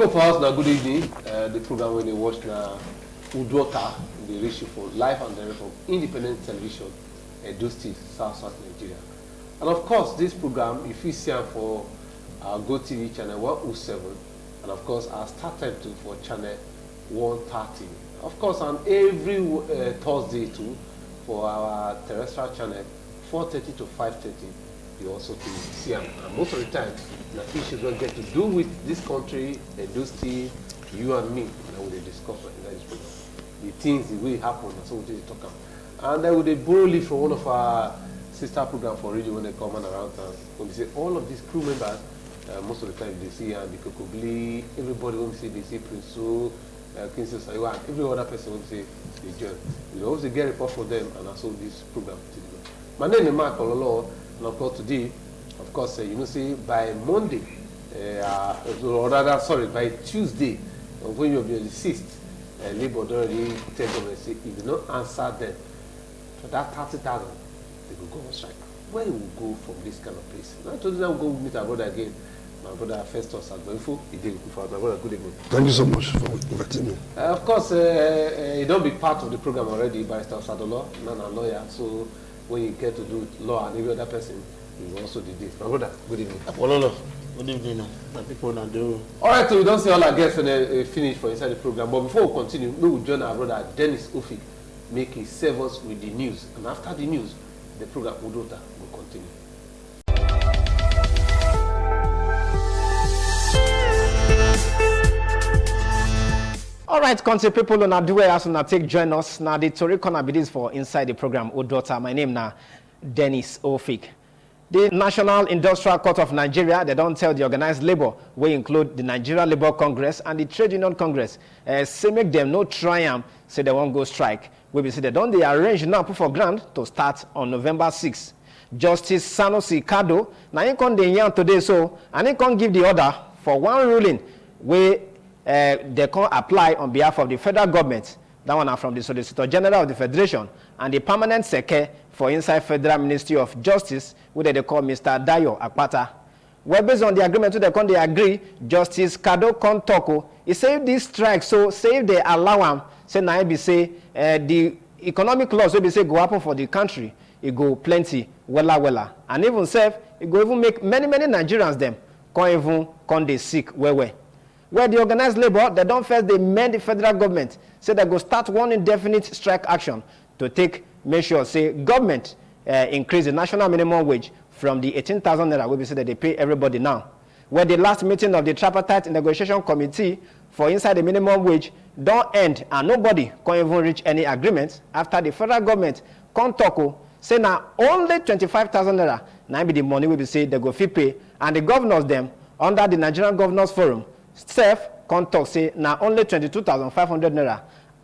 people for us now, good evening. The program when they watch now, Uduota, the ratio for live and direct from independent television, Edo State, South Nigeria. And of course, this program, if you see for our Go TV channel 107, and of course, our start time too for channel 130. Of course, on every Thursday too, for our terrestrial channel 4:30 to 5:30. You also can see them. And most of the time, the issues will get to do with this country, Edo State, you and me, and we discuss in this program. The things that will happen, and so we talk about. And then we borrow leave from one of our sister programs for radio when they come and around us. When we say all of these crew members, most of the time they see and the Kokobli, everybody when we say they see Prince So, Kinsey Sayo, and every other person when we say they join. We always get report from them and also this program. My name is Mark Ololo. And of course today, of course, you know, see by Monday, or rather, sorry, by Tuesday, when you'll be on the 6th, Labour already tell them, say, if you don't answer them for that 30,000, they will go on strike. Where will go from this kind of place? Now, today I'll go meet our brother again, my brother Festus Agbenfo. My brother, good evening. Thank you so much for inviting me. Of course, you don't be part of the program already, Barrister Sadolo, not a lawyer, so when you get to do law and every other person, you also did this. My brother, good evening. Apollo, good evening. My people now do. All right, so we don't see all our guests when they finish for inside the program. But before we continue, we will join our brother Dennis Ofik, make his serve us with the news. And after the news, the program Uduota will continue. All right, country people, on do as on take join us now. The Tory corner be this for inside the program Uduota. My name now Dennis Ofik. The National Industrial Court of Nigeria, they don't tell the organized labor, we include the Nigeria Labour Congress and the Trade Union Congress, say make them no triumph, say they won't go strike. We be say they don't they arrange now put for grant to start on November 6th. Justice Sanusi Kado, now he can the today so, and he can give the order for one ruling where they can apply on behalf of the federal government. That one are from the Solicitor General of the Federation and the permanent secretary for inside Federal Ministry of Justice, which they call Mr. Dayo Akpata. Well, based on the agreement, they agree. Justice Kado Kontoko, he said this strike, so say they allow him, say now be say the economic laws will be say go happen for the country, it go plenty, wella. And even self, it go even make many Nigerians them come they sick where the organized labor, they don't first they mend the federal government, say they go start one indefinite strike action to make sure, say, government increase the national minimum wage from the 18,000 naira, we say that they pay everybody now. Where the last meeting of the tripartite negotiation committee for inside the minimum wage don't end and nobody can even reach any agreement after the federal government can talk, say now only 25,000 naira, now be the money we say they go fit pay, and the governors them under the Nigerian Governors Forum, self can talk say now only 22,500 naira.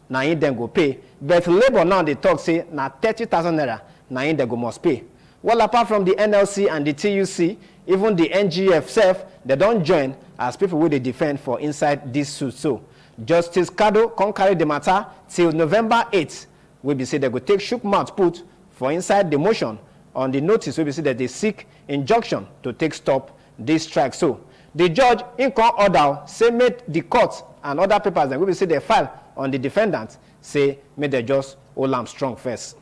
Now in them go pay, but labor now they talk say now 30,000 naira. Now in they go must pay. Well, apart from the NLC and the TUC, even the NGF self they don't join as people will they defend for inside this suit. So Justice Kado can carry the matter till November 8th. We be say they go take shook mouth put for inside the motion on the notice. We be say that they seek injunction to take stop this strike. So the judge in court order say make the court and other papers that we be say they file on the defendant, say, may they just hold them strong first.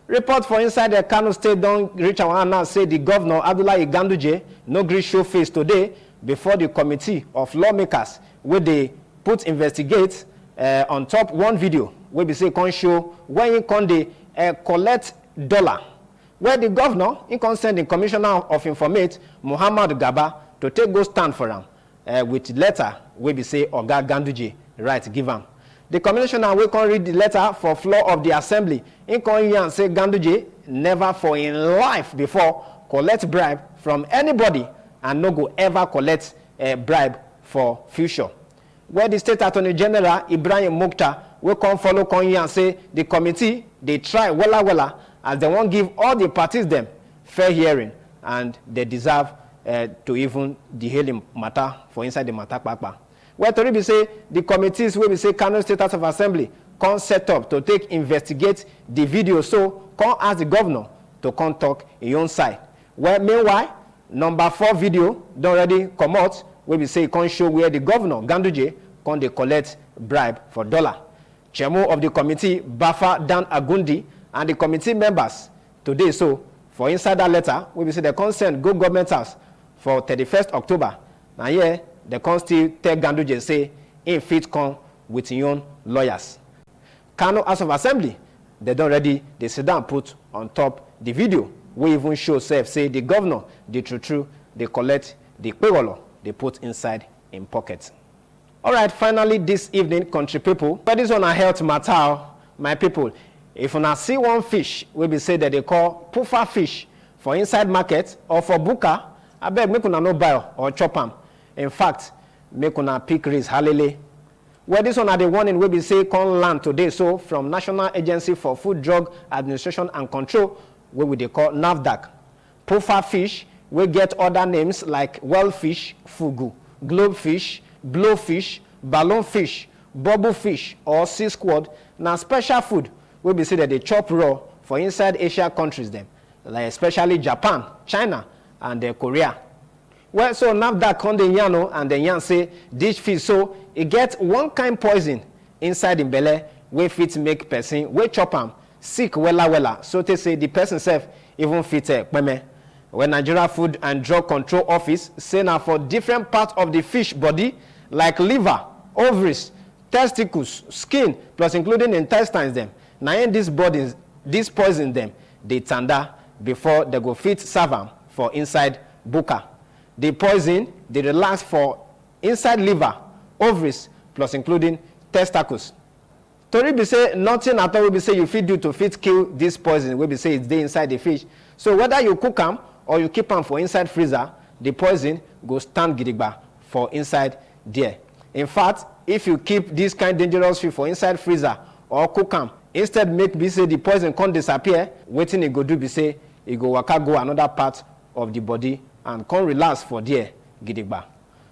Report for inside the Kano State don't reach our now say the governor, Abdullahi Ganduje, no agree show face today before the committee of lawmakers where they put investigate on top one video where they say can show when you can they collect dollar. Where the governor, he can send the commissioner of informate, Muhammad Gaba, to take go stand for him with letter where they say Oga Ganduje. Right, give him. The commissioner will can read the letter for floor of the assembly. In can hear and say Ganduje never for in life before collect bribe from anybody and no go ever collect a bribe for future. Where the state attorney general Ibrahim Mukhtar will come follow can hear and say the committee they try wella as they won't give all the parties them fair hearing and they deserve to even the hailing matter for inside the matter papa. Where to be say the committees will be say Kano State House of Assembly can set up to take investigate the video, so can ask the governor to come talk in your own side. Well, meanwhile, number 4 video don't already come out where we say it can't show where the governor, Ganduje, can they collect bribe for dollar. Chairman of the committee, Bafa Dan Agundi, and the committee members today, so for inside that letter, we will say the consent go government house for 31st October. Now here, the con still tell Ganduje say, in fit come with your own lawyers. Kano House of Assembly, they don't ready, they sit down put on top the video. We even show self say the governor, the true, they collect the payroll, they put inside in pockets. All right, finally this evening, country people, but this on a health matter, my people. If you see one fish, we be say that they call puffer fish for inside market or for buka, I beg make una no buy or chop am. In fact, make una pick risk halele. Well, this one are the warning we be say come land today. So from National Agency for Food, Drug Administration and Control, we they call NAFDAC. Puffer fish, we get other names like wellfish, fugu, globefish, blowfish, balloon fish, bubble fish, or sea squid. Now special food, we be say that they chop raw for inside Asia countries them, like especially Japan, China, and Korea. Well, so NAFDAC on the yano and the yan say this fish so it gets one kind poison inside the belly where fit make person we chop am sick wella. So they say the person self even fit when Nigeria Food and Drug Control Office say now for different parts of the fish body like liver, ovaries, testicles, skin, plus including intestines them. Now in these bodies, this poison them, they tanda before they go fit serve am for inside buka. The poison, they relax for inside liver, ovaries, plus including testicles. Tori be say nothing at all will be say you fit do to fit kill this poison, will be say it's there inside the fish. So whether you cook them or you keep them for inside freezer, the poison go stand gidigba for inside there. In fact, if you keep this kind dangerous fish for inside freezer or cook them, instead make be say the poison can't disappear, waiting it go do be say it go waka go another part of the body and can't relax for there gidigba.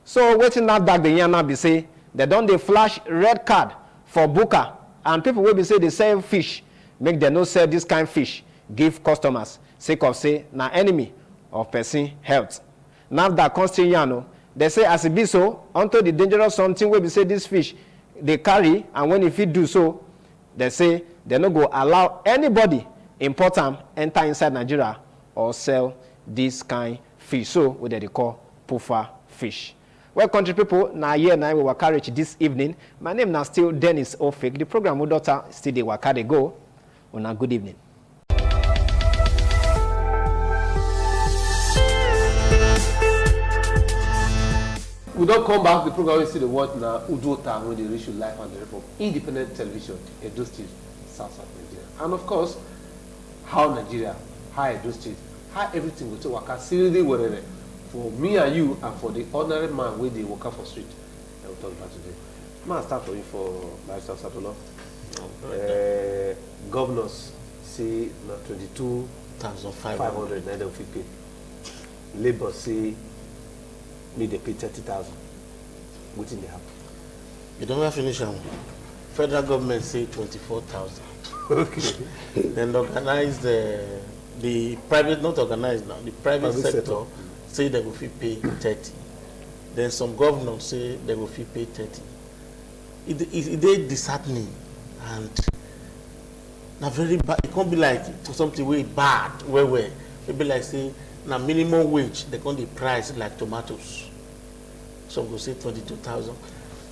So waiting that back the yana be say they don't they flash red card for buka, and people will be say they sell fish, make them no sell this kind of fish, give customers, sake of say na enemy of person health. Now that constant yano, they say as it be so, until the dangerous something will be say this fish they carry, and when if it do so, they say they no go allow anybody import them enter inside Nigeria or sell this kind fish. So what they call puffer fish. Well, country people, now here now we waka reach this evening. My name now still Dennis Ofik. The program Uduota still the waka they go. Una good evening. We don't come back. The program we see the word now Uduota when they reach you live and direct from independent television, Edo State, South Nigeria, and of course, how Nigeria, how Edo State, how everything will take waka seriously whatever. For me and you, and for the ordinary man where they walk up for street, I will talk about today. Man, start for you for lifestyle Satono. Governors say 22,500 now they will pay. Labour say need they pay 30,000. What in the happen? You don't have to finish them. Federal government say 24,000. Okay. Then organize the private, not organized now, the private sector say they will pay 30. Then some governors say they will pay 30. It disheartening and not very bad. It can't be like something way bad. Where it be like say now minimum wage they can't the price like tomatoes. Some will say 22,000.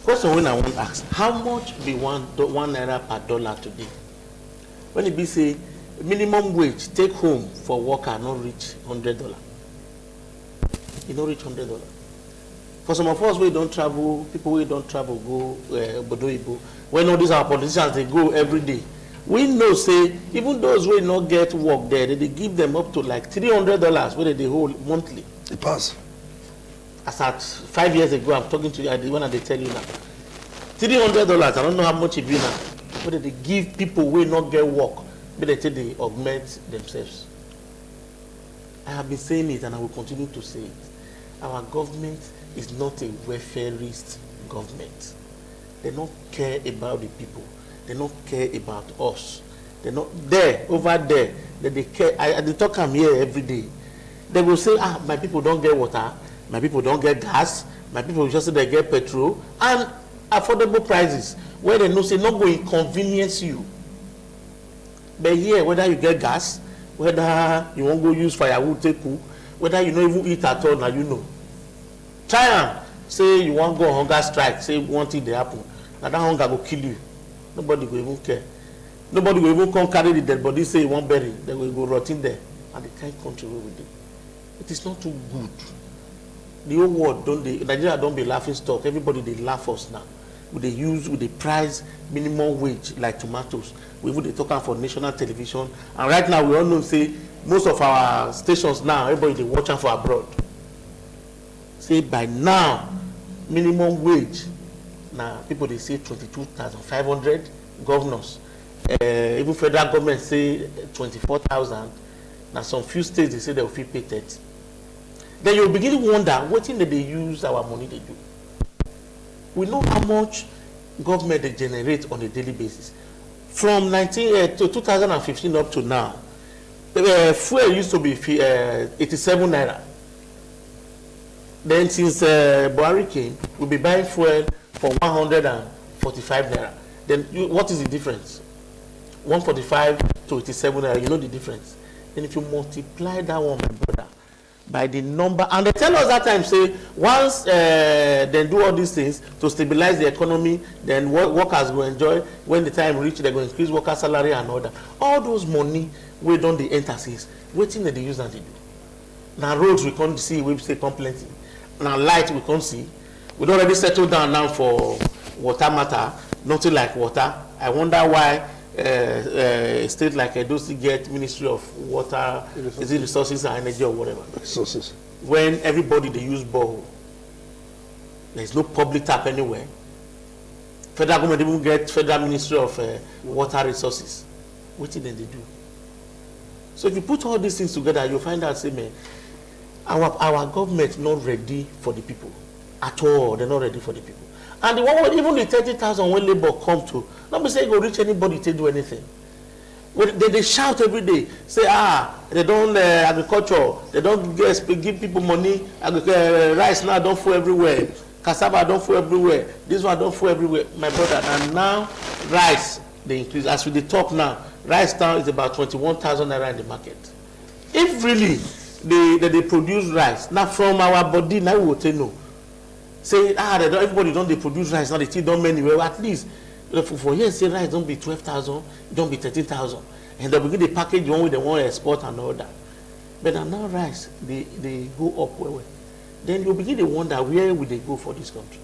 Question when I want to ask, how much be one naira per dollar today? When it be say minimum wage take home for worker not reach $100. It don't reach $100. For some of us we don't travel, people we don't travel go Bodoibo. When all these our politicians they go every day. We know say even those who not get work there, they give them up to like $300 where they hold monthly. It pass. As at 5 years ago, I'm talking to you, when they tell you now. $300, I don't know how much it be now. Whether they give people who not get work, but they say they augment themselves. I have been saying it and I will continue to say it. Our government is not a welfareist government. They don't care about the people. They don't care about us. They're not there, over there, that they care. I talk I'm here every day. They will say, my people don't get water. My people don't get gas. My people just say they get petrol and affordable prices where they know say not going to inconvenience you. But here, whether you get gas, whether you won't go use firewood take cook, whether you don't even eat at all, now you know. Try and say you want to go on hunger strike, say one thing they happen. Now that hunger will kill you. Nobody will even care. Nobody will even come carry the dead body, say you want bury. They will go rot in there. And they can't control with it. It is not too good. The whole world Nigeria don't be laughing stock. Everybody they laugh us now. With the price minimum wage like tomatoes. We would talk for national television. And right now we all know say most of our stations now, everybody they watching for abroad. Say by now, minimum wage. Now people they say 22,500 governors. Even federal government say 24,000. Now some few states they say they will pay 30. Then you begin to wonder what thing that they use our money they do. We know how much government they generate on a daily basis. From 2015 up to now, fuel used to be 87 naira. Then since Buhari came, we'll be buying fuel for 145 naira. Then what is the difference? 145 to 87 naira, you know the difference. Then if you multiply that one, my brother, by the number, and they tell us that time, say, once they do all these things to stabilize the economy, then workers will enjoy. When the time reach, they're going to increase worker salary and all that. All those money, we don't the enter since. Waiting that they use and they do. Now roads we can't see, we say plenty. Now light we can't see. We don't already settle down now for water matter, nothing like water. I wonder why a state like Edo still get Ministry of Water, is it Resources and Energy or whatever? Resources. When everybody they use borehole, there is no public tap anywhere. Federal government even get Federal Ministry of Water Resources. What did they do? So if you put all these things together, you'll find out, say, man, our government not ready for the people at all. They're not ready for the people. And the one, even the 30,000 when labor come to, not be say go reach anybody to do anything. They shout every day, say they don't agriculture, they don't give people money. Rice now don't fall everywhere, cassava don't fall everywhere, this one don't fall everywhere, my brother. And now rice they increase. As we talk now, rice now is about 21,000 naira in the market. If really they produce rice now from our body, now we will say no. Say everybody don't they produce rice now, they still don't many. Well, at least for years say rice don't be 12,000, don't be 13,000, and they begin the package one way they want to export and all that. But now rice they go up well. Then you begin to wonder where will they go for this country?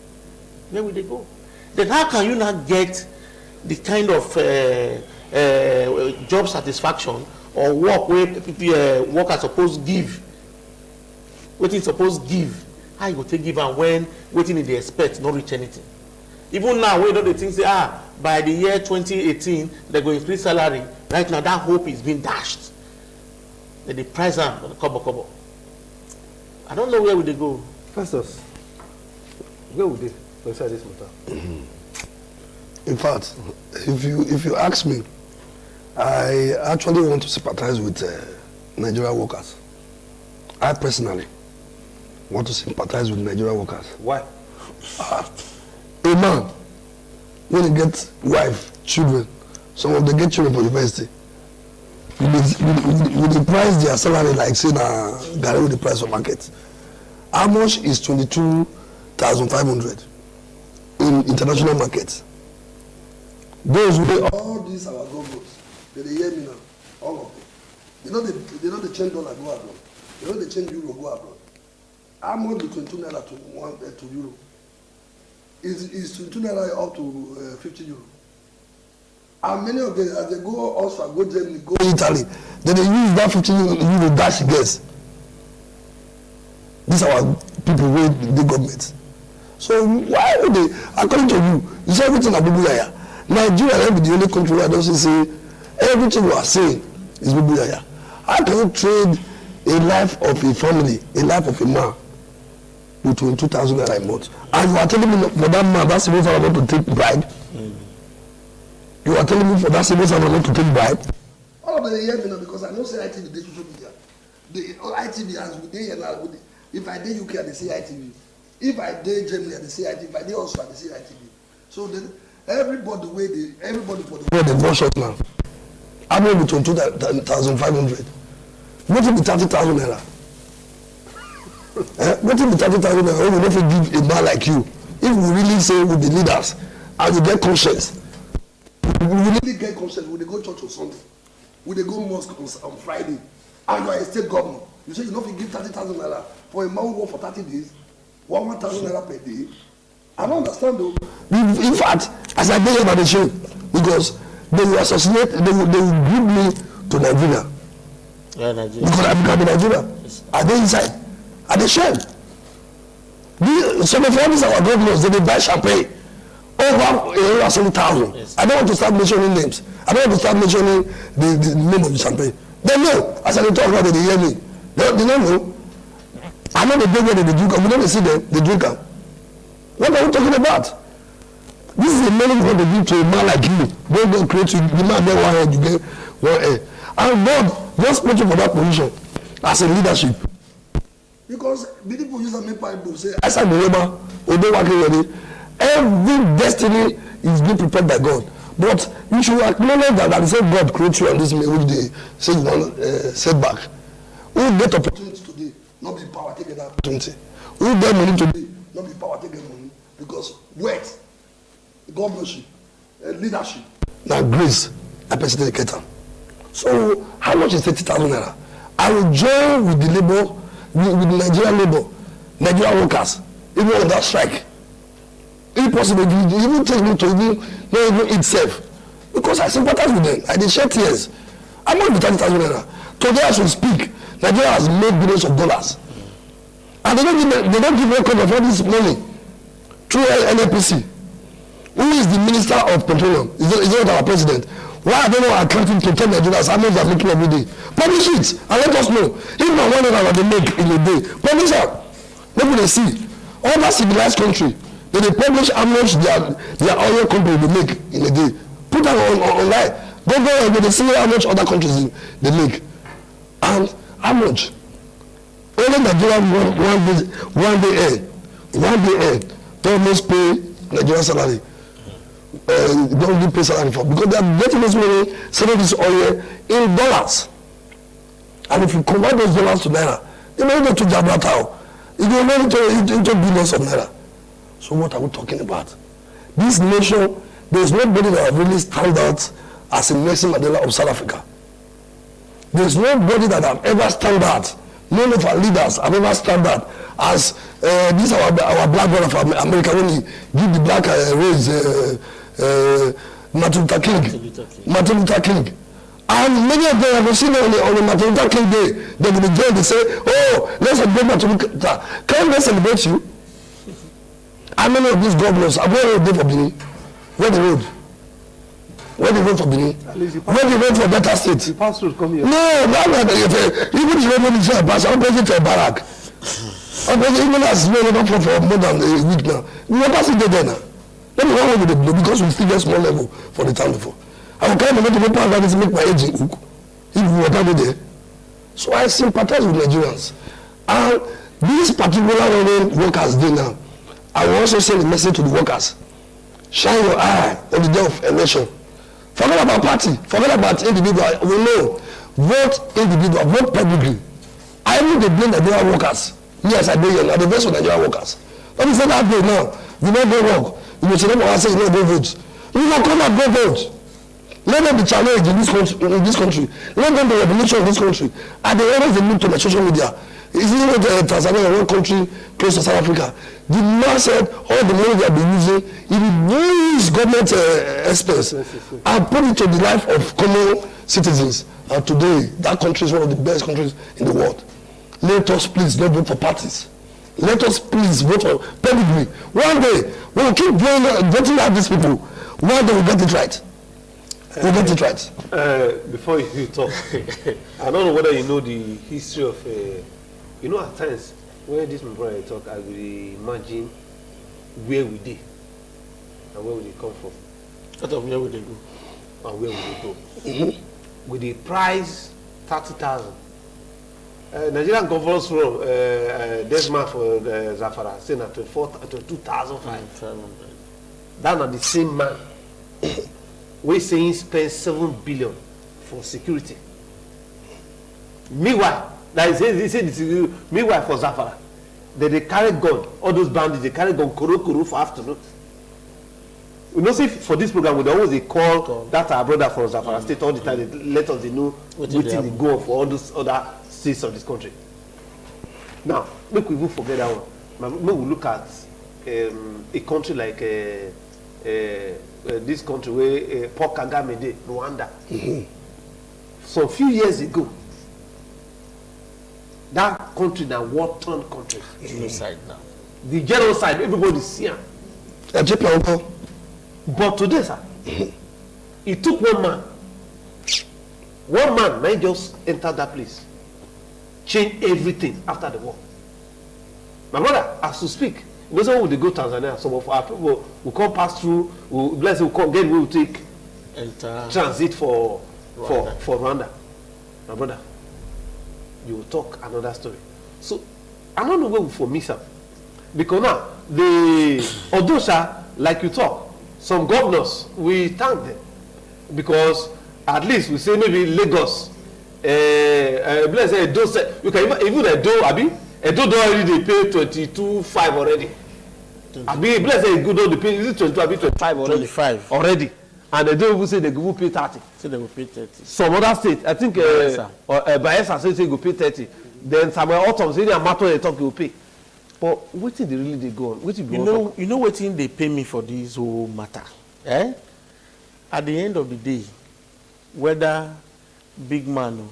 Where will they go? Then how can you not get the kind of job satisfaction or work where workers supposed give? What is supposed give? How you go take give and when waiting in the expect not reach anything? Even now, we know the things say, by the year 2018, they're going to increase salary. Right now, that hope is being dashed. They price them on the cobo. I don't know where will they go. Pastors, where would they consider this matter? In fact, if you ask me, I actually want to sympathize with Nigerian workers. I personally want to sympathize with Nigerian workers. Why? A man, when he gets wife, children, some of them get children for university, with the price their salary like say Gary with the price of market. How much is 22,500 in international market? Those who all these our governments, they hear me now, all of them. They know the change dollar go abroad. They know the change euro go abroad. How much is 22 naira to euro? Is 22 naira up to 50 euro? And many of them, as they go Austria, go Germany, go Italy, then they use that 50 euro dash gas. These are our people with the government. So why would they, according to you say everything are Bubuyaya. Nigeria will be the only country where doesn't say everything you are saying is Bubuyaya. How can you trade a life of a family, a life of a man, with 22,000 naira a month? And you are telling me for that man, that's supposed to not to take bribe? You are telling me for that civil servant not to take bribe? All of them hear me now because I know say ITV dey social media. The ITV has with they now with If I did UK at the CITV, if I did Germany at the CITV, if I did also at the CITV. So then everybody for the world they rush up now. I'm able to 2,500. What if the 30,000 naira? What if the 30,000 naira we not give a man like you? If we really say with the leaders and we get conscience, we really get conscience, we go church on Sunday, we go mosque on Friday, and you are a state governor. You say you know if you give 30,000 naira for a man who work for 30 days, 1,000 naira per day. I don't understand though. In fact, as I did about the show, because they will associate, they will group me to Nigeria. Yeah, Nigeria. Because I become in Nigeria. Yes. Are they inside? Are they shared? Some of all these our governors, they buy champagne over 70,000. Yes. I don't want to start mentioning names. I don't want to start mentioning the name of the champagne. They know. As I talk about it, they hear me. They don't know. I know the drink where they drink. We don't see them, they drink them. What are we talking about? This is the money God they give to a man like you. God create you. The man get one head, you get one head. And God just put you for that position as a leadership. Because the people use a make people say, I said the labor, we don't work already. Every destiny is being prepared by God. But you should acknowledge that the same God created you on this which they say you want setback. Who get opportunity today, not be power taking that opportunity. Who get money today, not be power taking money. Because words, governorship, leadership, now grace, I personally get them. So how much is 30,000 naira? I will join with the labor, with the Nigerian labor, Nigerian workers, even on that strike. If possible, it even take me to even eat safe. Because I sympathize with them. I did shed tears. I'm not with 30,000 naira. Today as we speak, Nigeria has made billions of dollars. And they don't give record of all this money through NNPC. Who is the Minister of Petroleum? Is not our president. Why are they not accounting to 10 Nigerians how much they are making every day? Publish it and let us know. If not $1 they make in a day, publish it. Maybe they see. All that civilized country, they publish how much their oil company they make in a day. Put that online. Don't go and they see how much other countries they make. And how much? Only Nigeria one day end, they almost pay Nigerian salary. Don't give pay salary for because they are getting this money, selling this oil in dollars. And if you convert those dollars to naira, you may go to Gibraltar. It will go into billions of naira. So what are we talking about? This nation, there is nobody that really stand out as a Nelson Mandela of South Africa. There is nobody that have ever stand out. None of our leaders have ever stand out as this our black brother from America when he give the black race Martin Luther King. And many of them have seen on the Martin Luther King day, they will be there, they say, oh, let's celebrate Martin Luther King. Can they celebrate you? How many of these governors have where they for Benin? Where the road? Where the road for Benin? Where the road for Delta State? The pass road come here. No, even if you don't say pass, I'm going to a barrack. Even as we never for more than a week now. We never see the there now. Let me go with the blue because we still get small level for the time before. I will carry my to make my age in hook. If we were not there. So I sympathize with Nigerians. And these particular workers do now. I will also send a message to the workers. Shine your eye on the day of election. Forget about party. Forget about individual. We know. Vote individual. Vote publicly. I will blame the Nigerian workers. Yes, I do. I'm the best for Nigerian workers. Let me say that way now. You don't go work. You will say, you don't go vote. You will come and go vote. Let them be challenged in this country. Let them be revolution in this country. And they always look to the social media. Is it not Tanzania, one country close to South Africa? The man said all the money they have been using, it will use government expense and put it to the life of common citizens. And today, that country is one of the best countries in the world. Let us please not vote for parties. Let us please vote for pedigree. One day, we will keep voting at these people. One day we'll get it right. We'll get it right. Before you talk, I don't know whether you know the history of, at times, when this my brother talk, I will imagine where we did and where we dey come from. Out of where would they go? And where we dey go. With the price 30,000. Nigerian governors from this month for Zafara saying at 22,500. That not the same man. We saying spend 7 billion for security. Meanwhile, meanwhile for Zafara, they carry gun. All those bandits they carry gun kuru for afternoon. You know, see for this program, we always call that our brother from Zafara State all the time. They let us know waiting they go for all those other states of this country. Now, make we even forget that one. Make we look at a country like this country where Paul Kagame did, Rwanda. So a few years ago, that country now war-torn country. Genocide now. The genocide, everybody see it. But today, sir, it took one man. One man might just enter that place, change everything after the war. My brother, as to speak, because when we go Tanzania, some of our people will come pass through, bless will come, then we will take transit for Rwanda. My brother, you will talk another story. So I don't know where we for miss up. Because now the Odosha, like you talk, some governors, we thank them. Because at least we say maybe Lagos, bless Edo, you can even Edo, Abi, Edo already they pay 22.5 already. Abi, bless Edo they pay, is it 22, Abi 25 already? 25 already. And they don't even say they will pay 30. Say they will pay 30. Some other state, I think Bayelsa say they will pay 30. Then Samuel Autumn say they matter they talk they will pay. But what did they really go on? You know what thing they pay me for this whole matter? Eh? At the end of the day, whether big man or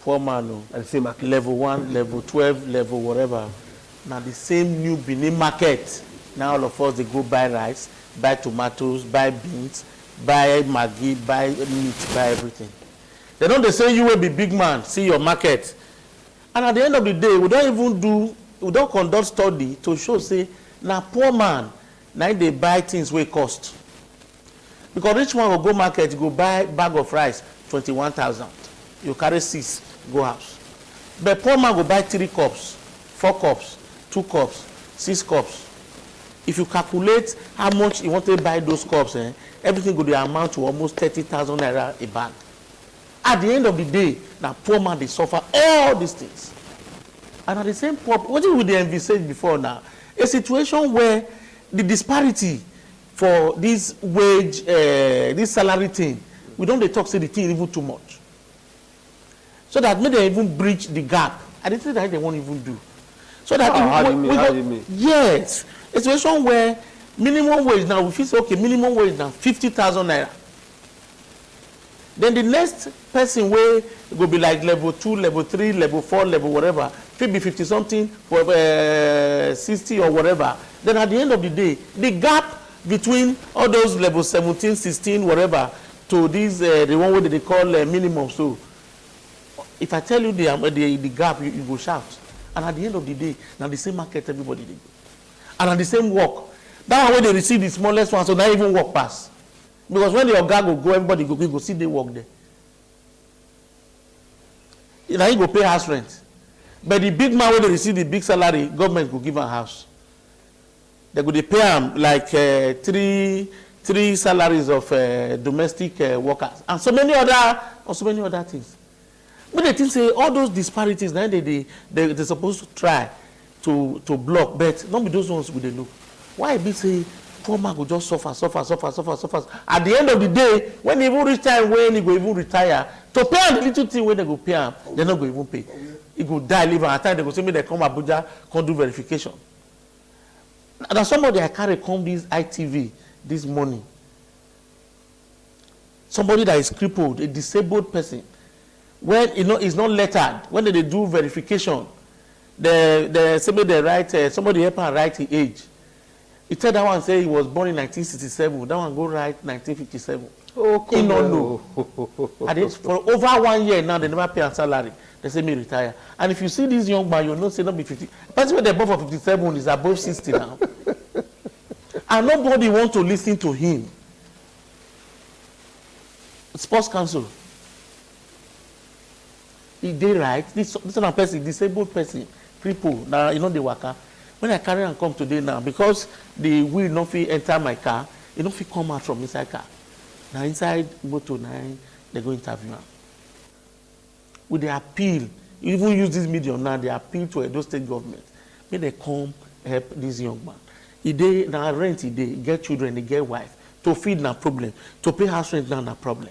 poor man or and same market. Level 1, level 12, level whatever, now the same new Benin market. Now all of us they go buy rice, buy tomatoes, buy beans, buy maggi, buy meat, buy everything. They don't they say you will be big man, see your market. And at the end of the day, we don't conduct study to show say now poor man now they buy things wey cost. Because rich man will go market, go buy bag of rice 21,000. You carry 6, go house. But poor man go buy 3 cups, 4 cups, 2 cups, 6 cups. If you calculate how much you want to buy those cups, everything go to amount to almost 30,000 naira a bag. At the end of the day, now poor man they suffer all these things. And at the same point, what did we envisage before now? A situation where the disparity for this wage, this salary thing, we don't talk say the thing even too much. So that maybe they even breach the gap. I didn't think that they won't even do. So that how do you mean? Yes, a situation where minimum wage now we feel say okay, minimum wage now 50,000 naira. Then the next person will be like level 2, level 3, level 4, level whatever. Could be 50 something, 60 or whatever. Then at the end of the day, the gap between all those level 17, 16, whatever, to these the one way that they call minimum. So if I tell you the gap, you go shout. And at the end of the day, now the same market everybody they go. And at the same work. That way they receive the smallest one, so not even work pass. Because when the organ go, everybody go see they work there. Now you go pay house rent. But the big man when they receive the big salary, government will give a house. They go they pay them like three salaries of domestic workers and so many other things. But they think say all those disparities now they're supposed to try to block, but not be those ones with the look. Why be say poor man go just suffer. At the end of the day, when he even reach time when he go even retire, to pay am the little thing when they go pay him, they not go even pay. He go die, live, and at time they go say me they come Abuja, come do verification. And somebody I carry come this ITV this morning. Somebody that is crippled, a disabled person. When is not lettered, when they do verification, they write somebody help her write the age. He tell that one say he was born in 1967. That one go write 1957. Oh, he no know. For over 1 year now, they never pay a salary. They say me retire. And if you see this young man, you know say not be 50. The person when they're born for 57 is above 60 now. And nobody want to listen to him. Sports council. They right. This other person, disabled person, people. Now you know the worker. When I carry and come today now, because the wheel not fit enter my car, it not fit come out from inside car. Now inside motor 9, they go interview am. With the appeal, you even use this medium now, they appeal to Edo State government. May they come help this young man. Now rent, he get children, he get wife. To feed na problem. To pay house rent now na problem.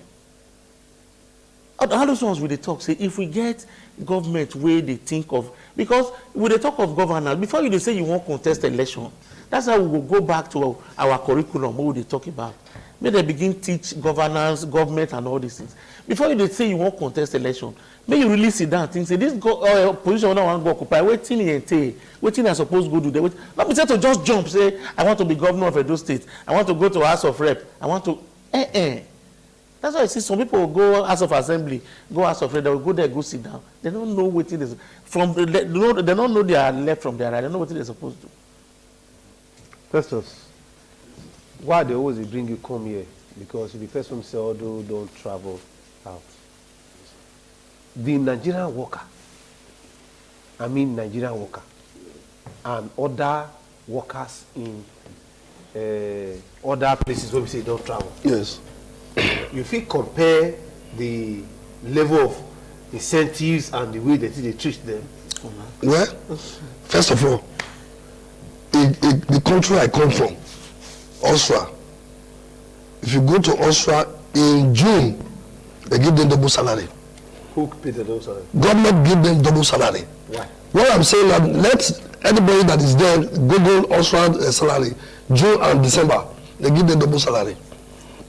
All those ones we dey talk say if we get government where they think of, because when they talk of governance, before you dey say you want contest election, that's how we will go back to our curriculum what we dey talk about. May they begin teach governance, government and all these things. Before you dey say you want contest election, may you really sit down and think say this position when I want to go occupy, wetin e entail, wetin I suppose go do there. Not be say to just jump say I want to be governor of Edo State, I want to go to House of Rep, I want to That's why I see some people go House of Assembly, go House of Rep, they will go there, go sit down. They don't know what it is. They don't know their left from their right. They don't know what they're supposed to do. Festus, why they always bring you come here? Because if the person say, although don't travel out. The Nigerian worker, and other workers in other places where we say don't travel. Yes. You feel compare the level of incentives and the way that they treat them? Well, first of all, the country I come from, Austria, if you go to Austria in June, they give them double salary. Who paid the double salary? Government give them double salary. Why? What I'm saying that let anybody that is there Google Austrian salary, June and December, they give them double salary.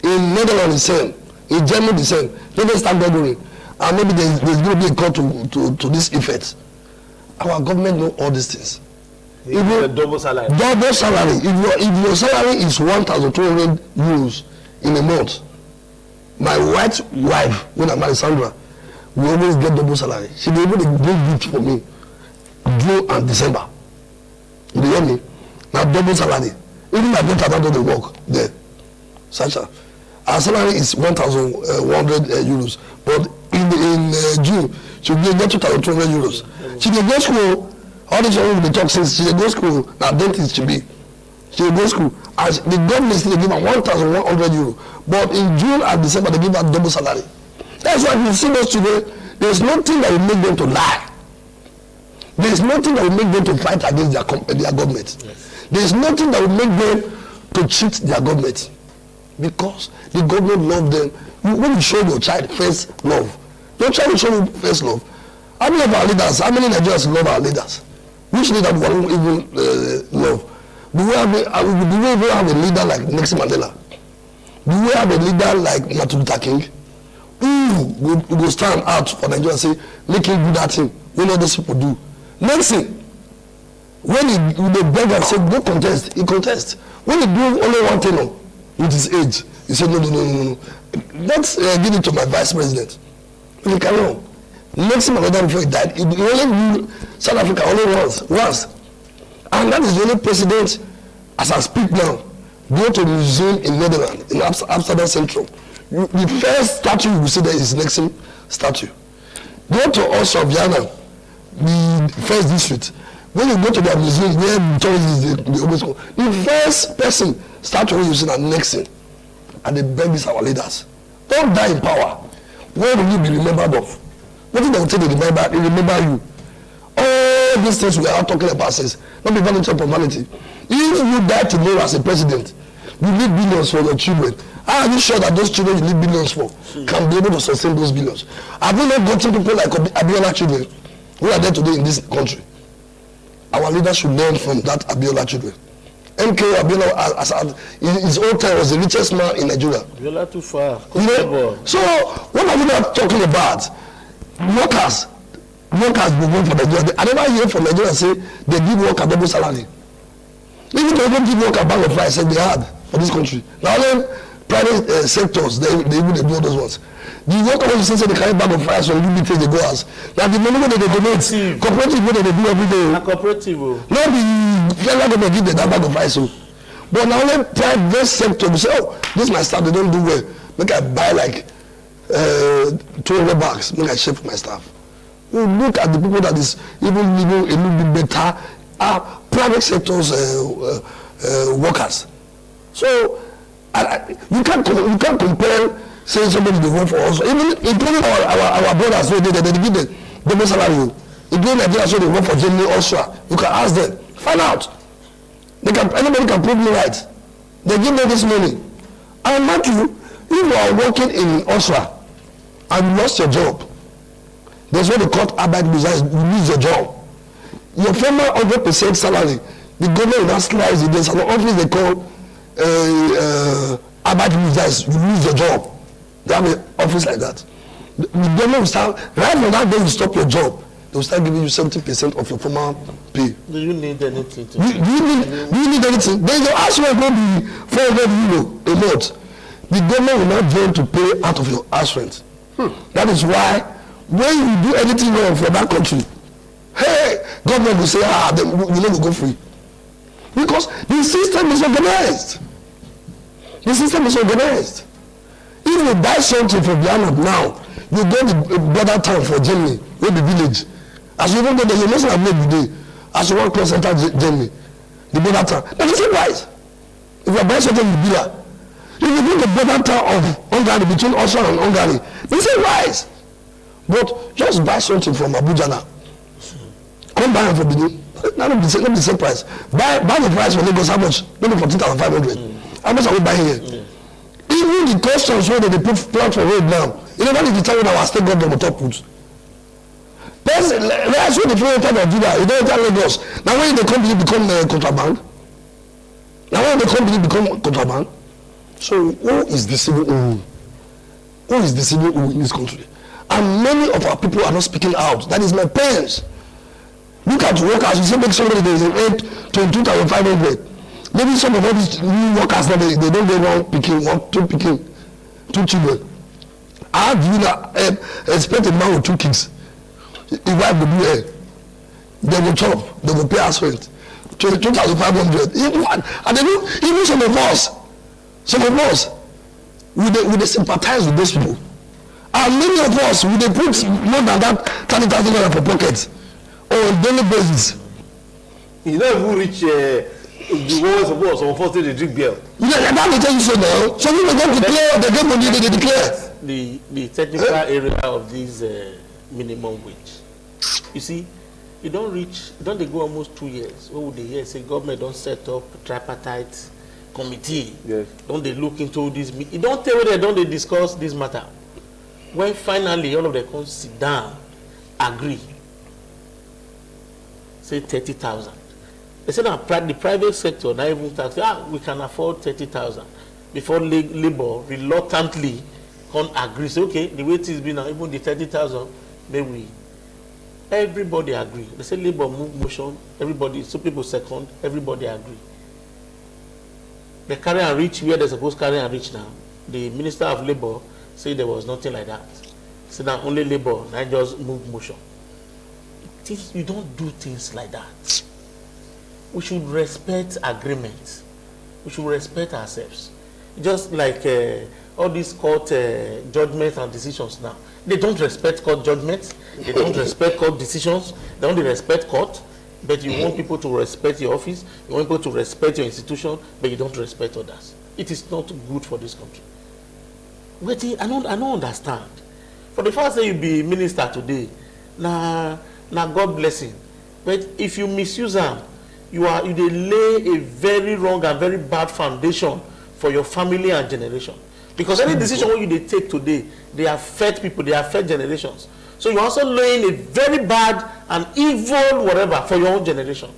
In Netherlands the same, in Germany the same. Let them start Googling, and maybe there's going to be a call to this effect. Our government know all these things. Even double salary. Double salary. If your salary is 1,200 euros in a month, my white wife, when I marry Sandra, we always get double salary. She be able to bring gift for me, June and December. You hear me? Now double salary. Even my daughter don't do the work there. Sacha, our salary is 1,100 euros, but in June she will get 2,200 euros. She will go school. All these people they talk since she will go school. Now dentist she be. She will go school. As the government still give her 1,100 euros, but in June and December they give her double salary. That's why you see those children. There's nothing that will make them to lie. There's nothing that will make them to fight against their government. Yes. There's nothing that will make them to cheat their government. Because the government love them. When you show your child first love, your child will show you first love. How many of our leaders, how many Nigerians love our leaders? Which leader do we even love? Do we even have a leader like Nelson Mandela? Do we have a leader like Martin Luther King? We go stand out for Nigeria and say, make him do that thing. When all those people do. Next thing, when they beg and say, go contest, he contests. When he do only one thing with his age, he said, no. Let's give it to my vice president. When he carry on. Next time another before he died, he only ruled South Africa only once. And that is the only president, as I speak now, go to the museum in Netherlands, in Amsterdam Central. The first statue you will see there is Nixon statue. Go to also Vienna, the first district. When you go to their museum, where the tourists they always go, the first person statue you see at Nixon, and they beg these our leaders. Don't die in power. Where will you be remembered of? What if they will take to remember you? All these things we are talking about says, not be vanity upon vanity. If you die tomorrow as a president, you need billions for your children. How are you sure that those children you need billions for can be able to sustain those billions? Have we not gotten people like Abiola children who are there today in this country? Our leaders should learn from that Abiola children. MK Abiola, in his own time, was the richest man in Nigeria. Abiola too far. You know? So, what are we not talking about? Workers go work for Nigeria. I never hear from Nigeria say they give worker double salary. Even they don't give worker bag of rice like they had for this country. Now then, private sectors, they do all those ones. The worker when you say they carry bag of rice from UBT, they go as. Now the money when they donate, cooperative when they do every day. A cooperative. Not the federal government give them that bag of rice. But now when private sector, we say, oh, this my staff, they don't do well. Make I buy like 200 bags, make I share for my staff. You look at the people that is even living a little bit better are private sectors workers. So you can't compare saying somebody they work for us. Even including our brothers, so they give the double salary. Including Nigeria, so they work for Germany, Austria. You can ask them, find out. Anybody can prove me right. They give me this money. And mind you, if you are working in Austria and you lost your job, there's what they call Arbeitslosigkeit, you lose your job. Your former 100% salary, the government will not slice it. There's an office they call Arbeitslosigkeit, you lose your job. They have an office like that. The government will start, right from that day you stop your job, they will start giving you 70% of your former pay. Do you need anything to do you need anything? Then your house rent will be 400 euro a month. The government will not join to pay out of your house rent. That is why when you do anything wrong for that country, hey, government will say, you never go free. Because the system is organized. The system is organized. If you buy something from Ghana now, you go to border town for Germany, go to village. As you even go there, you must have made the day. As you want to center Germany, the border town. That's the same price. If you buy something in Bila, if you go to the border town of Hungary, between Austria and Hungary, the same price. But just buy something from Abuja now. Come buy it from Benin. Not the same price. Buy the price for Lagos, how much? Maybe 14,500. How much are we buying here? Even the customs where they put plant for road now, you know, that is the time when our state government will talk with. That's what the president of Nigeria, you don't tell Lagos. Now when the company become contraband, so who is deceiving who? Who is deceiving who in this country? And many of our people are not speaking out. That is my parents. Look at workers, you say make somebody there is an 22,500. Maybe some of all these new workers now, they don't get two children. How do you expect a man with 2 kids? His wife will do hair. They will chop, they will pay us rent. 22,500. And even some of us, we sympathize with those people. And many of us, we put more than that 30,000 naira for pockets on a daily basis. You know who reach the walls of us, unfortunately they drink beer. Yeah, that will tell you so now. Some people don't declare, they get money, they declare. The technical area of this minimum wage. You see, you don't they go almost 2 years. What would they hear? Say government don't set up a tripartite committee. Yes. Don't they look into this? You don't tell whether don't they discuss this matter. When finally all of them come sit down, agree, say 30,000. They say that the private sector now even tax, we can afford 30,000. Before labor reluctantly can agree, say okay, the way it is been now, even the 30,000, maybe everybody agree. They say labor move motion, everybody, so people second, everybody agree. They carry and reach where they're supposed to carry and reach now. The Minister of Labor say there was nothing like that. So now only labor, not just move motion. You don't do things like that. We should respect agreements. We should respect ourselves. Just like all these court judgments and decisions now. They don't respect court judgments. They don't respect court decisions. They only respect court. But you want people to respect your office. You want people to respect your institution. But you don't respect others. It is not good for this country. Wait, I don't understand. For the first day you be minister today, now God blessing. But if you misuse them, you lay a very wrong and very bad foundation for your family and generation. Because any decision what you take today, they affect people, they affect generations. So you're also laying a very bad and evil whatever for your own generation.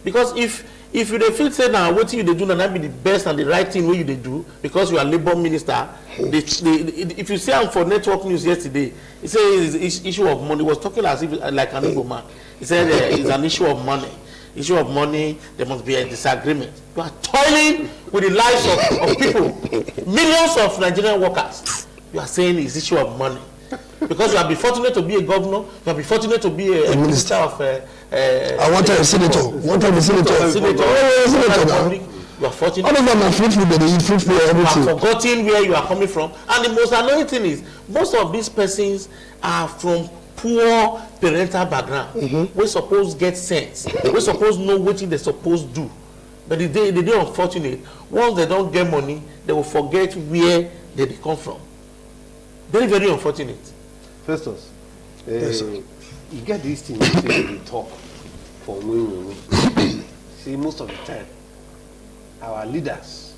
Because if you feel say now what you do now be the best and the right thing what you do because you are labor minister, if you see him for network news yesterday, he said it's issue of money. He was talking as if like an Igbo man. He said it's an issue of money. Issue of money, there must be a disagreement. You are toiling with the lives of people, millions of Nigerian workers. You are saying it's issue of money. Because you have been fortunate to be a governor, you have been fortunate to be a minister of I want a senator. You are fortunate. All of them are fruitful, but they eat fruitful everything. You have forgotten where you are coming from. And the most annoying thing is, most of these persons are from poor parental background, we suppose get sense, we suppose know what they suppose do. But the day unfortunate, once they don't get money, they will forget where they come from. Very, very unfortunate. Festus, you get these things they talk for win. See, most of the time, our leaders,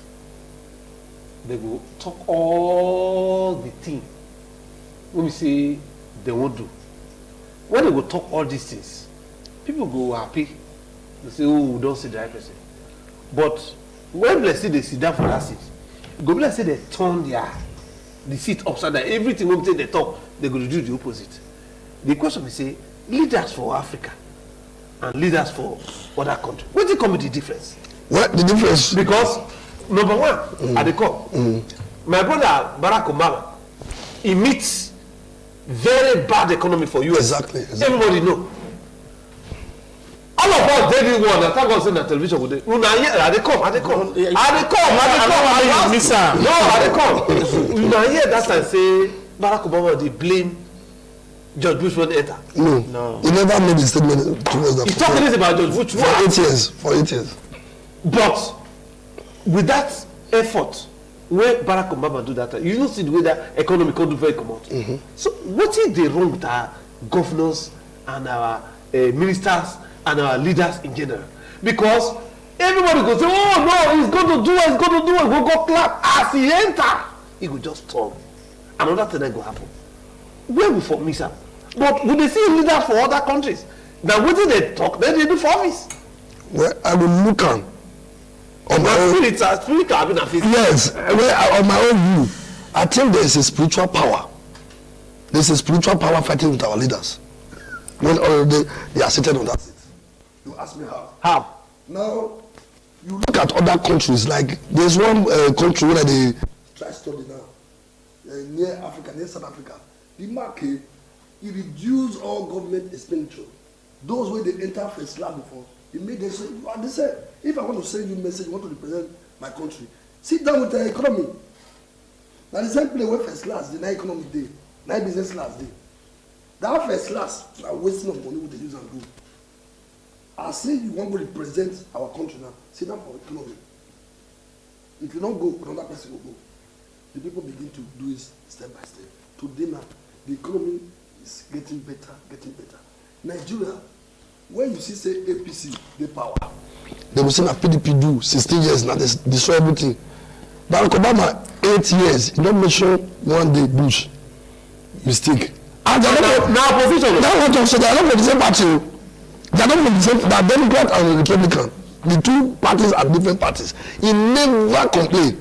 they will talk all the things when we say they won't do. When they will talk all these things, people go happy. They say, oh, we don't see the right person. But when let's say they sit down for that seat, go let's say they turn the seat upside down. Everything when they talk, they go to do the opposite. The question is say leaders for Africa and leaders for other countries. What's the come with the difference? What the difference? Because number one, at the core, my brother Barack Obama, he meets very bad economy for US. Exactly. Everybody know. All of us they did one. I thank God saying that television would they. Una hear? Are they come? No, are they come? Una hear that and say Barack Obama they blame George Bush when they enter. No. He never made a statement towards that. He talked this about George Bush for 8 years. But with that effort, where Barack Obama do that, you don't see the way that economy can do very come out. So what is the wrong with our governors and our ministers and our leaders in general? Because everybody go say, oh no, he's going to do it, we'll go clap. As he enter, he will just turn. Another thing that will happen. Where we for miss up? But when they see leaders for other countries, now what do they talk? Then they do for office. Well, I will look on my own. Yes, on my own view, I think there is a spiritual power. There's a spiritual power fighting with our leaders. When already they are seated on that seat. You ask me how? How? Now, you look at other countries, like there's one country where they try study now, near Africa, near South Africa. The market, it reduced all government expenditure. Those where they enter first class before, it made them say, you are the same. If I want to send you a message, want to represent my country, sit down with the economy. Now the same place where first class, the night economic day, night business class day. That first class, are wasting of money with the use and do. I say you want to represent our country now, sit down for economy. If you don't go, another person will go. The people begin to do it step by step. Today now, the economy is getting better. Nigeria, when you see say APC, the power, they will say that PDP do 16 years now, they destroy everything. Barack Obama, 8 years, he don't mention one day Bush. Mistake. And now opposition. Now what I'm saying, they are not from the same party. They are not from the same. They are Democrat and Republican. The two parties are different parties. He never complain.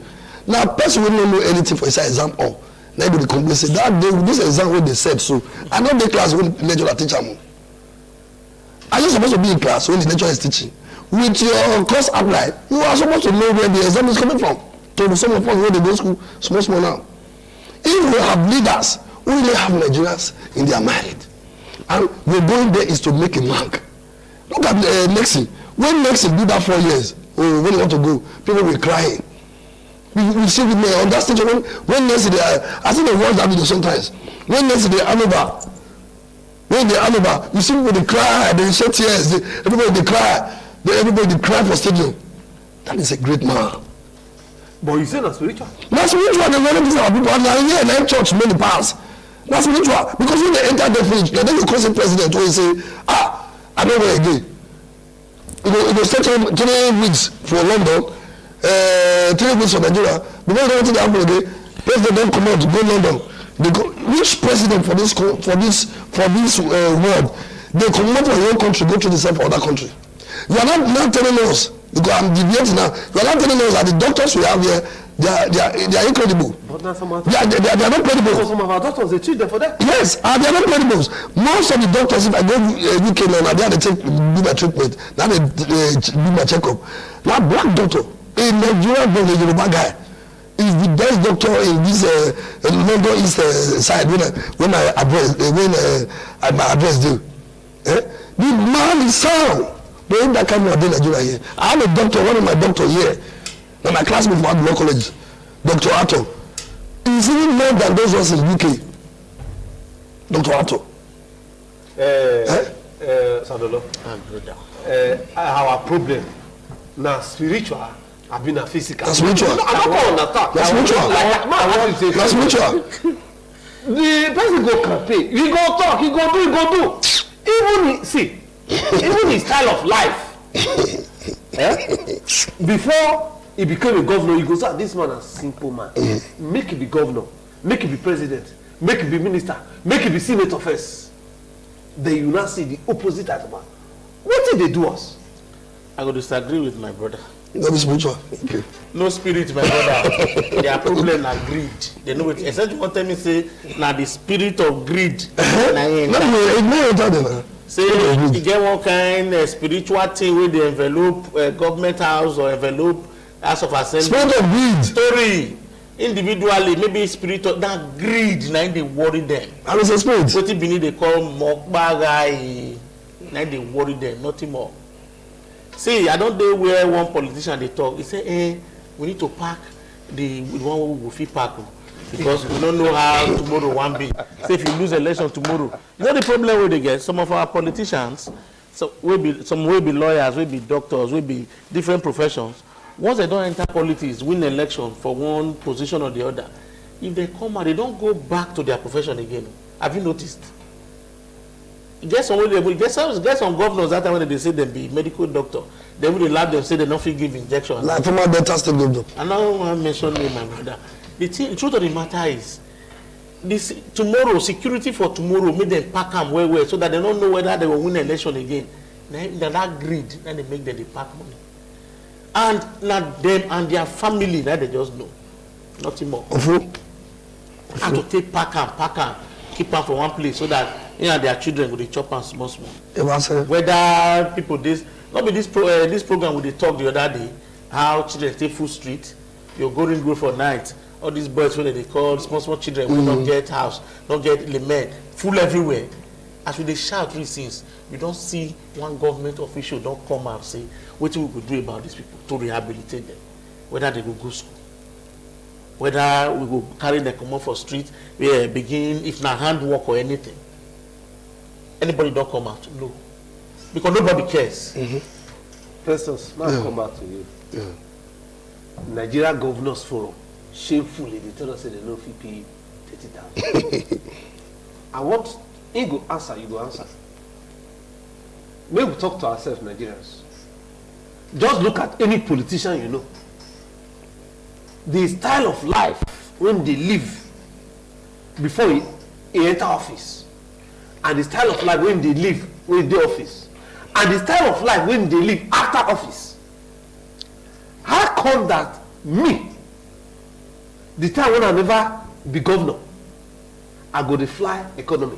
Now person will not know anything for his exam or nobody complain say that day this exam when they said so. I know the class when the lecturer teach them. Are you supposed to be in class when the lecturer is teaching? With your course outline, you are supposed to know where the exam is coming from. To some of us where they go to school, small now. If we have leaders who really have Nigerians in their mind, and we're going there is to make a mark. Look at Nexi. When Nexi do that 4 years, when they want to go, people will cry. We see with me on that stage when Nexi, I think they watch that video sometimes. When Nexi they hand over, you see people they cry, they shed tears, everybody they cry, everybody they cry for stadium. That is a great man. But you say that's spiritual. That's spiritual. The very things our people are now here in church many pass. That's spiritual. Because when they enter the fridge, then you call the president who say, I don't know again. You go stay 3 weeks for London, 3 weeks for Nigeria. Because they want to happen again, president don't come out to go London. They go, which president for this world, they come out from your country, go to the same for other country. You are not telling us, because I'm deviating now, you are not telling us that the doctors we have here, they are incredible. But now some of they are not credible. So some of our doctors, they treat them for that. Yes, and they are not credible. Most of the doctors, if I go UK now, they do my treatment, now they do my checkup. Now black doctor, a Nigerian doctor, a Yoruba guy, is the best doctor in this London East side when I address them. The man is sound. They ain't that kind of Nigeria here. I have a doctor, one of my doctors here. Now my classmate from law college, Dr. Atto. He's even more than those ones in UK. Dr. Atto. Sadolo, brother. our problem now spiritual. I've been a physical. That's spiritual. I don't understand. That's spiritual. That's spiritual. The person go campaign, he go talk, he go do. Even his style of life. Before he became a governor, he goes, this man is a simple man. Make him be governor, make him be president, make him be minister, make him be senator first. Then you now see the opposite as man. What did they do us? I go disagree with my brother. That is spiritual. Okay. No spirit, my brother. Their problem are greed. They know it. Except you want to tell me say now the spirit of greed. Say you get one kind of spiritual thing where they envelope government house or envelope house of assembly. Spirit of greed. Story individually maybe spirit of that greed. Now they worry them. And it's a spirit. What beneath they call mokbagai. Now they worry them. Nothing more. See, I don't know where one politician they talk. He say, we need to pack the one who will fit pack because we don't know how tomorrow one be. Say if you lose election tomorrow, you know the problem where they get. Some of our politicians, some will be lawyers, will be doctors, will be different professions. Once they don't enter politics, win election for one position or the other, if they come out, they don't go back to their profession again. Have you noticed? Get some governors that time when they say they be medical doctor, they will allow them say they don't feel give injection. Like former Delta State governor. And I don't want to mention name, my brother. The truth of the matter is, this tomorrow security for tomorrow make them pack them well so that they don't know whether they will win election again. Now that greed, then they make them they pack money, and not them and their family that they just know, nothing more. And to take pack them, keep them for one place so that. Their children will chop and small. Whether people this program will they talk the other day how children stay full street, you're going to go for night. All these boys when they call small children will not get house, not get element, full everywhere. As we they shout these things, we don't see one government official don't come out and say what we could do about these people to rehabilitate them, whether they will go school, whether we will carry them come off for street, begin if not handwork or anything. Anybody don't come out? No. Because nobody cares. Festus, now come back to you. Nigeria Governors Forum, shamefully, they tell us that they know if you pay 30,000. I want, you go answer, you go answer. Maybe we talk to ourselves, Nigerians. Just look at any politician you know. The style of life when they live before he enter office. And the style of life when they live when they office, and the style of life when they live after office. How come that me, the time when I never be governor, I go to fly economy,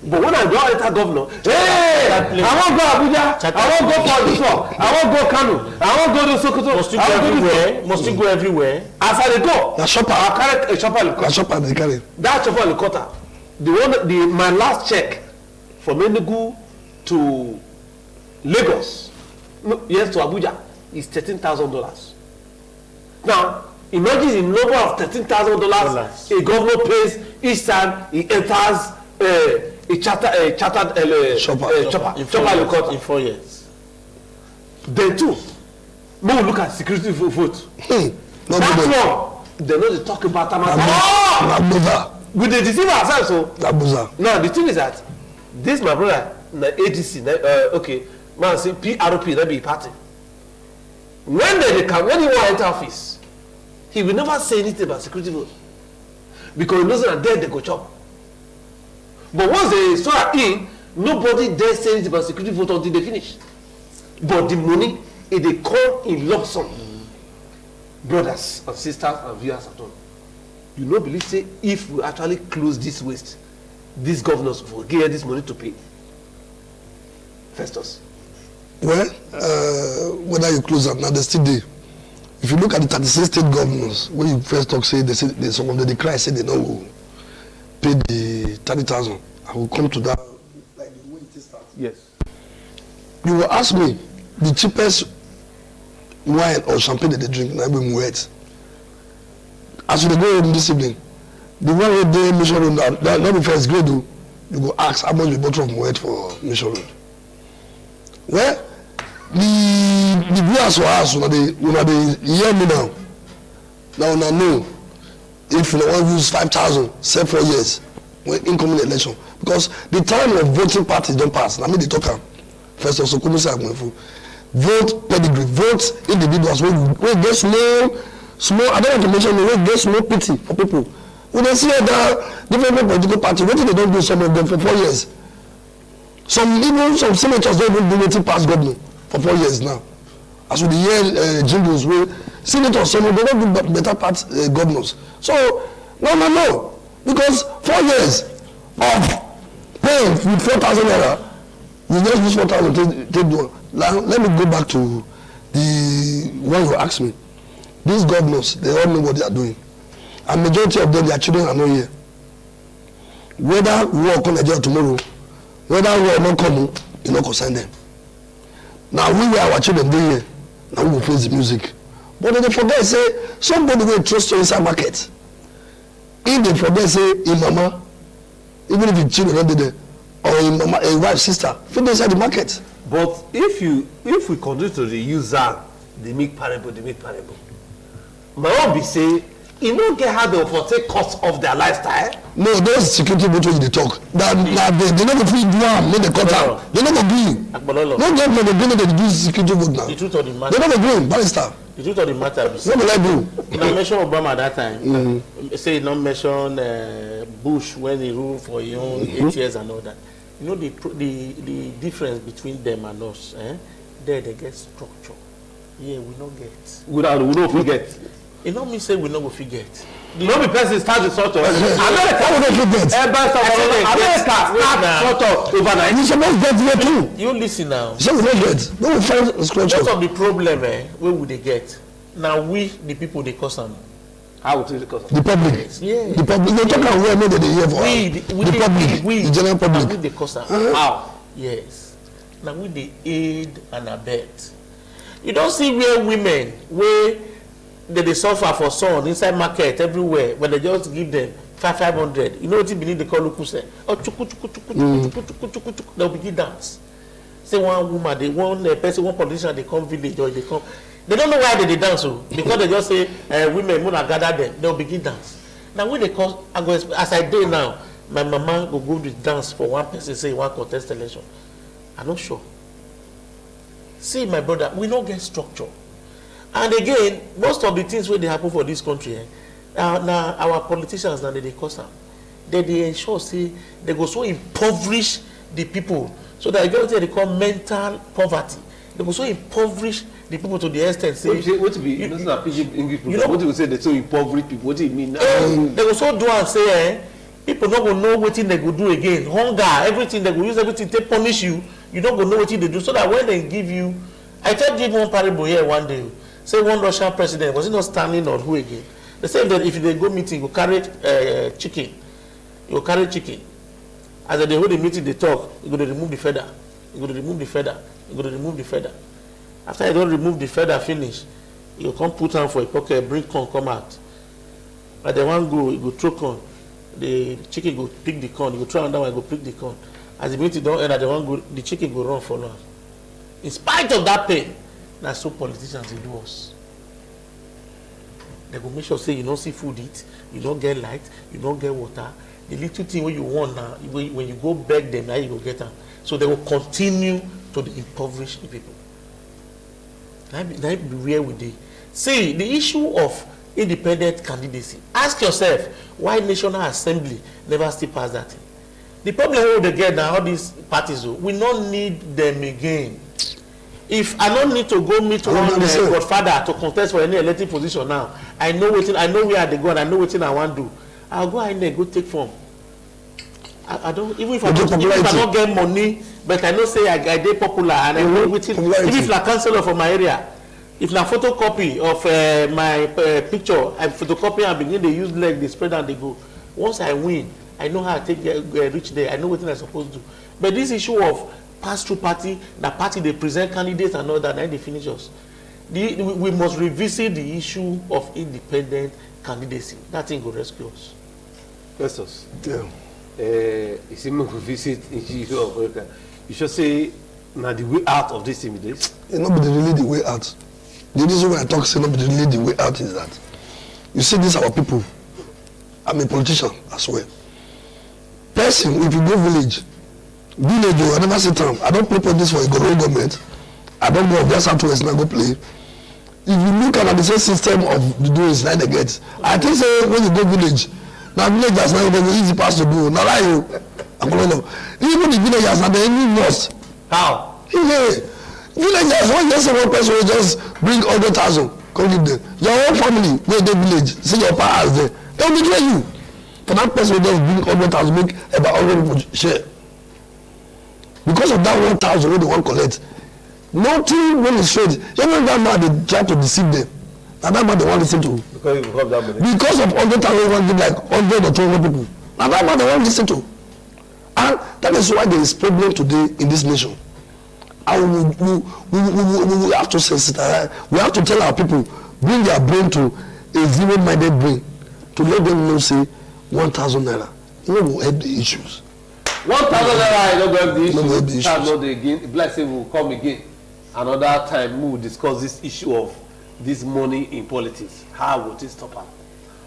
but when I go enter governor, hey, I won't go Abuja, I won't go for this one, I won't go Kano, I won't go to Sokoto. Must you go everywhere? As I go, the shopper. I carry a chopper. The shopper they carry. That chopper helicopter, my last check from Enugu to Lagos, yes to Abuja, is $13,000. Now imagine the number of $13,000 a governor pays each time he enters a chartered chopper helicopter in 4 years. Then too, we will look at security vote. That's one. They know they talk about we they deceive ourselves. So now the thing is that this my brother, ADC, okay, man say PRP that be party. When he want to enter office, he will never say anything about security vote because he knows that then they go chop. But once they start in, nobody dare say anything about security vote until they finish. But the money, if they come in lump sum, brothers and sisters and viewers at home, you no believe say if we actually close this waste, these governors will get this money to pay. Festus. Well, whether you close or not, they still do. If you look at the 36 state governors, when you first talk, say some of them they cry, say they don't pay the 30,000. I will come to that. Like the way it starts. Yes. You will ask me the cheapest wine or champagne that they drink, and I will wet. As we go in this evening, The one wey dey Mission Road now, not the first grade o, you go ask how much the bottle of Moet for Mission Road. Well, the viewers for us, una dey hear me now. Now una know if you wan use 5,000 save 4 years when incoming election, because the time of voting parties don pass. Na me dey talk am. First of Sokomi say Agbenfu, vote pedigree, vote individuals wey get small. I don't want to mention the wey get small pity for people. We dey see other different political parties wetin they don do some of them for 4 years. Some senators don even do wetin pass governor for 4 years now. As we dey hear jingles wey senators some of them don do better pass governors. So no, because 4 years of paying with 4,000 naira, you just use 4,000 take do. Now let me go back to the one you asked me. These governors, they all know what they are doing, and majority of them, their children are not here. Whether war come Nigeria tomorrow, whether war not come, you not concern them. Now we were our children dey here, now we will face the music. But they forget say somebody will trust you inside market. If they forget say in mama, even if the children not there, or in mama, a wife, sister, fit inside the market. But if we continue to use that, they make parable. My own be say, you don't get how they will take cost of their lifestyle. No, those security voters they talk. That they never feel do am, make the cut out. They never agree. No government they bring they do security vote now. The truth of the matter. They never agree, barrister. The truth of the matter is. What will I do? You mention Obama at that time. Say you don't mention Bush when he ruled for 8 years and all that. You know the difference between them and us. There they get structure. Yeah, we don't get. We don't forget. You know me say we no go forget. No be person start the sort of America start sort of overnight. You supposed get here too. You listen now. So we don't get. No we find structure. Most of the problem where would they get? Now we the people they cause them. How would they cause the public? Yes. Yeah. The public. They talk about where maybe they hear for the public. The general public. Now we they cause them. How? Yes. Now we they aid and abet. You don't see where women where they suffer for son inside market everywhere, but they just give them 500. You know what you believe they call Lukuse? Oh, chuku. They'll begin dance. Say one woman, they one person, one politician, they come village or they come. They don't know why they dance, because they just say women wanna gather them. They'll begin dance. Now when they call, as I do now, my mama will go to dance for one person, say one contest election. I'm not sure. See, my brother, we don't get structure. And again, most of the things where they happen for this country, now our politicians now they cause them. They ensure say they go so impoverish the people so that they call mental poverty. They go so impoverish the people to the extent say what to be you know English people, what do you say they so impoverish people? What do you mean? They go so do and say people not go know what thing they go do again. Hunger, everything they go use everything to punish you. You don't go know what they do. So that when they give you, I told you one parable here one day. Say one Russian president, was he not standing or who again? They said that if they go meeting, you carry chicken. You carry chicken. As they hold the meeting, they talk. You go to remove the feather. You go to remove the feather. You go to remove the feather. After you don't remove the feather, finish. You come put on for a pocket, bring corn, come out. But the one go, you go throw corn. The chicken go pick the corn. You go throw another one, go pick the corn. As the meeting don't end, the one go, the chicken go run for long. In spite of that pain. That's so politicians they do us. They go make sure say you don't see food eat, you don't get light, you don't get water. The little thing when you want now, when you go beg them, now you go get them. So they will continue to impoverish the people. That be where we dey. See, the issue of independent candidacy. Ask yourself why National Assembly never still pass that thing. The problem they get now, all these parties, we don't need them again. If I don't need to go meet one godfather to contest for any elected position now, I know where they go and I know what I want to do. I'll go in there, go take form. I don't even if I don't get money, but I know say I dey popular and I know what even if I councillor for my area, if na photocopy of my picture, I photocopy and begin they use leg, they spread and they go. Once I win, I know how I take reach there. I know what I'm supposed to do. But this issue of pass-through party, the party they present candidates and all that, then they finish us. We must revisit the issue of independent candidacy. That thing will rescue us. Festus. Yeah. You see me visit in America. You should say now the way out of this immediate. It not be really the way out. The reason why I talk say not be really the way out is that you see these our people. I'm a politician as well. Person, if you go village, I never sit down. I don't play politics for a government. I don't go up there Southwest and I go play. If you look at the same system of the doings like they get, I think say when you go village, now village that's not even easy pass to do. Now like you, even the villagers are the enemy worst. How? Yeah. Villagers, when you say one person will just bring 100,000, come give them. Your whole family, go to the village, see your powers there. They'll betray you. For that person will just bring 100,000, make about 100 people share. Because of that 1,000 when they want to collect, nothing when it's straight. Even that man, they try to deceive them. And that man they want to listen to. Because you have that money. Because of 100,000, they want to give like 100 or 200 people. And that man they want to listen to. And that is why there is problem today in this nation. And we have to sensitize. We have to tell our people, bring their brain to a zero-minded brain, to let them know, say, 1,000 naira. You know, we'll help the issues. 1,000 naira, I don't have the No, the issues. Not again. Like say we'll come again. Another time we will discuss this issue of this money in politics. How will it stop? All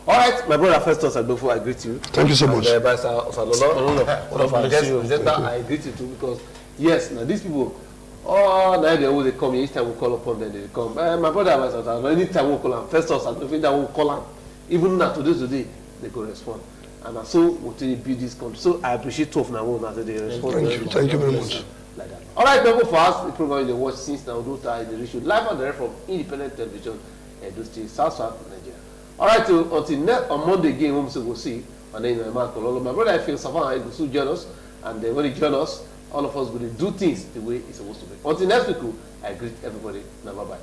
right, my brother Festus Adofo, I greet you. Thank you so much. And by one of our guests presenter, I greet you too because yes, now these people, oh, now they always come. Each time we call upon them, they come. My brother Adofo, anytime we call them, Festus Adofo, that we call them, even now today, they go respond. And so we'll tell you build this country. So I appreciate two of them as they respond. Thank you very much. Like that. All right, people, for us, the program they watch since now, Uduota is the issue live and direct from independent television, Edo State, South Nigeria. All right, so until next on Monday again, we'll see. And then my brother, I feel Savannah will soon join us, and when he join us, all of us will do things the way it's supposed to be. Until next week, I greet everybody. Now, bye bye.